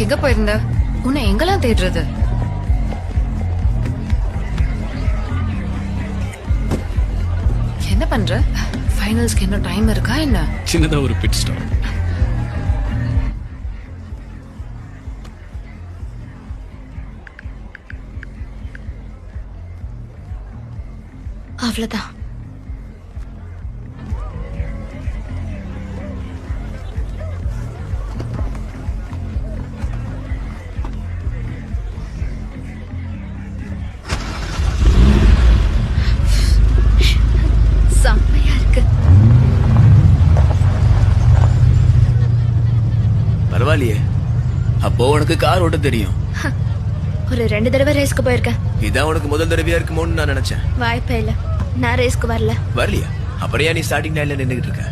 எங்க போயிருந்த? உன்னை எங்கெல்லாம் தேடுறது? என்ன பண்ற? ஃபைனல்ஸ்க்கு என்ன டைம் இருக்கா என்ன? சின்னதா ஒரு பிட் ஸ்டாப். அவ்வளவுதான். செம்மையா இருக்கு. பரவாயில்லையே, அப்போ உனக்கு கார் ஓட்ட தெரியும். ஒரு 2 தடவை ரேஸ்க்கு போயிருக்கேன். இதான் உனக்கு முதல் தடவையா இருக்குமோன்னு நான் நினைச்சேன். வாய்ப்பே இல்ல, நான் ரேஸ்க்கு வரல. வரலையா? அப்புறம் ஏன் நீ ஸ்டார்டிங் லைன்ல நின்னுகிட்டு இருக்க?